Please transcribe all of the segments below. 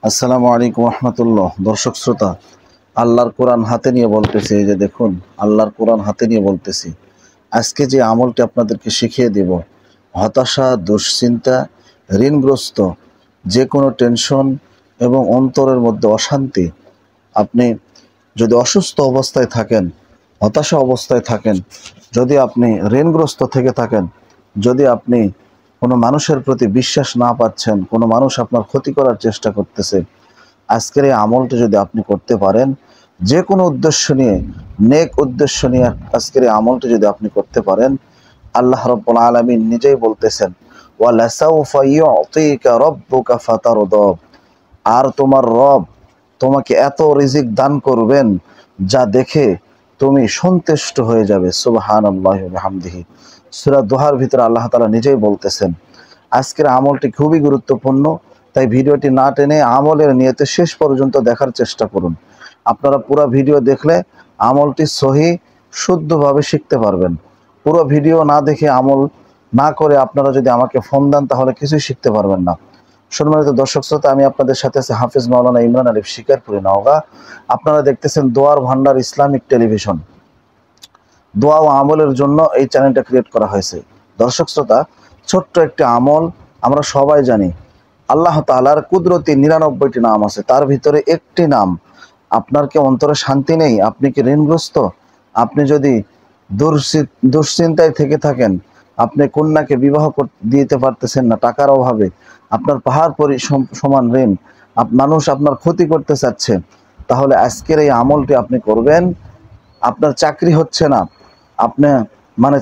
আসসালামু আলাইকুম রহমতুল্লাহ। দর্শক শ্রোতা, আল্লাহর কোরআন হাতে নিয়ে বলতেছি, এই যে দেখুন, আল্লাহর কোরআন হাতে নিয়ে বলতেছি। আজকে যে আমলটি আপনাদেরকে শিখিয়ে দেব, হতাশা, দুশ্চিন্তা, ঋণগ্রস্ত, যে কোনো টেনশন এবং অন্তরের মধ্যে অশান্তি, আপনি যদি অসুস্থ অবস্থায় থাকেন, হতাশা অবস্থায় থাকেন, যদি আপনি ঋণগ্রস্ত থেকে থাকেন, যদি আপনি কোনো মানুষের প্রতি বিশ্বাস না পাচ্ছেন, কোনো মানুষ আপনার ক্ষতি করার চেষ্টা করতেছে, আজকের এই আমলটি যদি আপনি করতে পারেন, যে কোনো উদ্দেশ্য নিয়ে, নেক উদ্দেশ্য নিয়ে আজকের এই আমলটি যদি আপনি করতে পারেন, আল্লাহ রাব্বুল আলামিন নিজেই বলতেছেন, ওয়ালাসাউফা ইউতিকা রাব্বুকা ফাতারদা, আর তোমার রব তোমাকে এত রিজিক দান করবেন যা দেখে তুমি সন্তুষ্ট হয়ে যাবে। সুবহানাল্লাহি ওয়া বিহামদিহি। সূরা দোহার ভিতরে আল্লাহ তাআলা নিজেই বলতেছেন। আজকের আমলটি খুবই গুরুত্বপূর্ণ, তাই ভিডিওটি না টেনে আমলের নিয়তে শেষ পর্যন্ত দেখার চেষ্টা করুন। আপনারা পুরো ভিডিও দেখলে আমলটি সহি শুদ্ধভাবে শিখতে পারবেন। পুরো ভিডিও না দেখে আমল না করে আপনারা যদি আমাকে ফোন দেন, তাহলে কিছুই শিখতে পারবেন না। সম্মানিত দর্শক শ্রোতা, আমি আপনাদের সাথে আছি হাফিজ মাওলানা ইমরান আলিফ, শিকারপুরি, নওগাঁ। আপনারা দেখতেছেন দোয়ার ভান্ডার ইসলামিক টেলিভিশন। দোয়া ও আমলের জন্য এই চ্যানেলটা ক্রিয়েট করা হয়েছে। দর্শক শ্রোতা, ছোট্ট একটি আমল, আমরা সবাই জানি আল্লাহ তাআলার কুদরতি ৯৯টি নাম আছে, তার ভিতরে একটি নাম। আপনার কি অন্তরে শান্তি নেই? আপনি কি ঋণগ্রস্ত? আপনি যদি দুশ্চিন্তায় থেকে থাকেন, আপনি কন্যাকে বিবাহ দিতে পারতেছেন না টাকার অভাবে, আপনার পাহাড় সমান ঋণ, মানুষ আপনার ক্ষতি করতে চাচ্ছে, তাহলে আজকের এই আমলটি আপনি করবেন। আপনার চাকরি হচ্ছে না, আপনি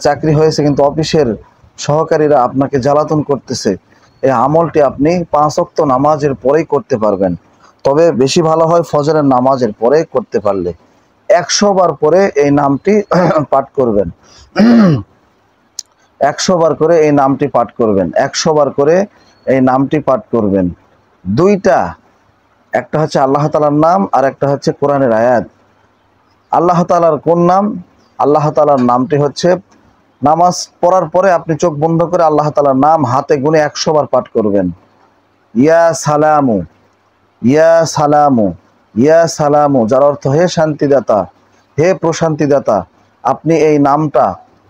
চাকরি হয়েছে কিন্তু অফিসের সহকারীরা আপনাকে জ্বালাতন করতেছে, এই আমলটি আপনি ৫ ওয়াক্ত নামাজের পরেই করতে পারবেন। তবে বেশি ভালো হয় ফজরের নামাজের পরে করতে পারলে। ১০০ বার করে এই নামটি পাঠ করবেন। ১০০ বার করে এই নামটি পাঠ করবেন। ১০০ বার করে এই নামটি পাঠ করবেন। দুইটা, একটা হচ্ছে আল্লাহ তাআলার নাম আর একটা হচ্ছে কোরআনের আয়াত। আল্লাহ তাআলার কোন নাম? আল্লাহ তাআলার নামটি হচ্ছে, নামাজ পড়ার পরে আপনি চোখ বন্ধ করে আল্লাহ তাআলার নাম হাতে গুনে ১০০ বার পাঠ করবেন। ইয়া সালামু, ইয়া সালামু, ইয়া সালামু, যার অর্থ হে শান্তিদাতা, হে প্রশান্তিদাতা। আপনি এই নামটা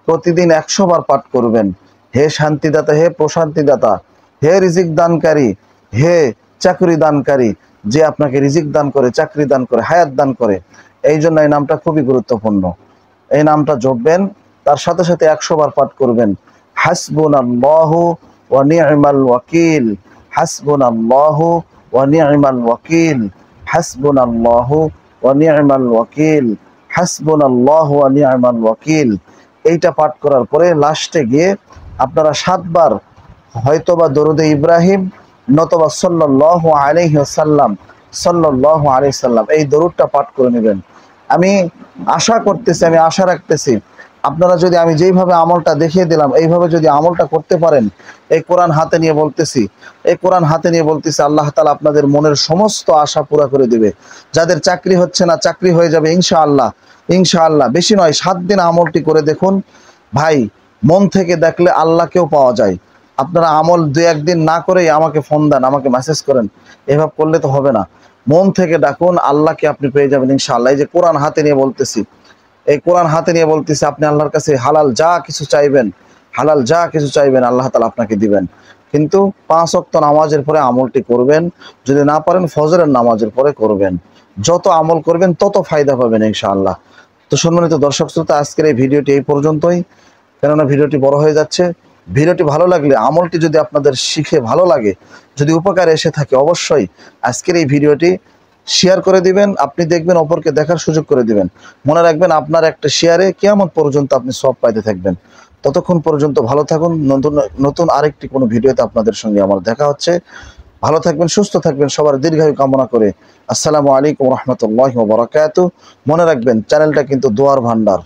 প্রতিদিন ১০০ বার পাঠ করবেন। হে শান্তিদাতা, হে প্রশান্তিদাতা, হে রিজিক দানকারী, হে চাকরি দানকারী, যে আপনাকে রিজিক দান করে, চাকরি দান করে, হায়াত দান করে। এই জন্য এই নামটা খুবই গুরুত্বপূর্ণ। এই নামটা জপবেন, তার সাথে সাথে ১০০ বার পাঠ করবেন। হাসবুনাল্লাহু ওয়া নি'মাল ওয়াকিল, হাসবুনাল্লাহু ওয়া নি'মাল ওয়াকিল, হাসবুনাল্লাহু ওয়া নি'মাল ওয়াকিল, হাসবুনাল্লাহু ওয়া নি'মাল ওয়াকিল। এইটা পাঠ করার পরে লাস্টে গিয়ে আপনারা ৭ বার হয়তোবা দরুদে ইব্রাহিম নতবা সাল্লাল্লাহু আলাইহি ওয়াসাল্লাম, সাল্লাল্লাহু আলাইহি সাল্লাম, এই দরুদটা পাঠ করে নেবেন। আমি আশা করতেছি, আমি আশা রাখতেছি, আপনারা যদি আমি যেইভাবে আমলটা দেখিয়ে দিলাম এইভাবে যদি আমলটা করতে পারেন, এই কোরআন হাতে নিয়ে বলতেছি, এই কোরআন হাতে নিয়ে বলতেছি, আল্লাহ তাআলা আপনাদের মনের সমস্ত আশা পুরা করে দিবে। যাদের চাকরি হচ্ছে না, চাকরি হয়ে যাবে ইনশাআল্লাহ। ইনশাআল্লাহ বেশি নয়, ৭ দিন আমলটি করে দেখুন ভাই। মন থেকে দেখলে আল্লাহকেও পাওয়া যায়। আপনারা আমল ২-১ দিন না করেই আমাকে ফোন দেন, আমাকে মেসেজ করেন, এভাবে করলে তো হবে না। মন থেকে ডাকুন, আল্লাহকে আপনি পেয়ে যাবেন ইনশাআল্লাহ। এই যে কোরআন হাতে নিয়ে বলতেছি, এই কোরআন হাতে নিয়ে বলতেছি, আপনি আল্লাহর কাছে হালাল যা কিছু চাইবেন, হালাল যা কিছু চাইবেন আল্লাহ তাআলা আপনাকে দিবেন। কিন্তু ৫ ওয়াক্ত নামাজের পরে আমলটি করবেন। যদি না পারেন ফজরের নামাজের পরে করবেন। যত আমল করবেন তত ফায়দা পাবেন ইনশাআল্লাহ। তো সম্মানিত দর্শক শ্রোতা, আজকের এই ভিডিওটি এই পর্যন্তই, কেননা ভিডিওটি বড় হয়ে যাচ্ছে। ভিডিওটি ভালো লাগলে, আমলটি যদি আপনাদের শিখে ভালো লাগে, যদি উপকারে এসে থাকে, অবশ্যই আজকের এই ভিডিওটি শেয়ার করে দিবেন। আপনি দেখবেন, অপরকে দেখার সুযোগ করে দিবেন। মনে রাখবেন, আপনার একটা শেয়ারে কিয়ামত পর্যন্ত আপনি সওয়াব পাইতে থাকবেন। ততক্ষণ পর্যন্ত ভালো থাকুন। নতুন আরেকটি কোনো ভিডিওতে আপনাদের সঙ্গে আমার দেখা হচ্ছে। ভালো থাকবেন, সুস্থ থাকবেন, সবার দীর্ঘায়ু কামনা করে আসসালামু আলাইকুম রহমতুল্লাহি ওয়া বারাকাতুহু। মনে রাখবেন, চ্যানেলটা কিন্তু দোয়ার ভান্ডার।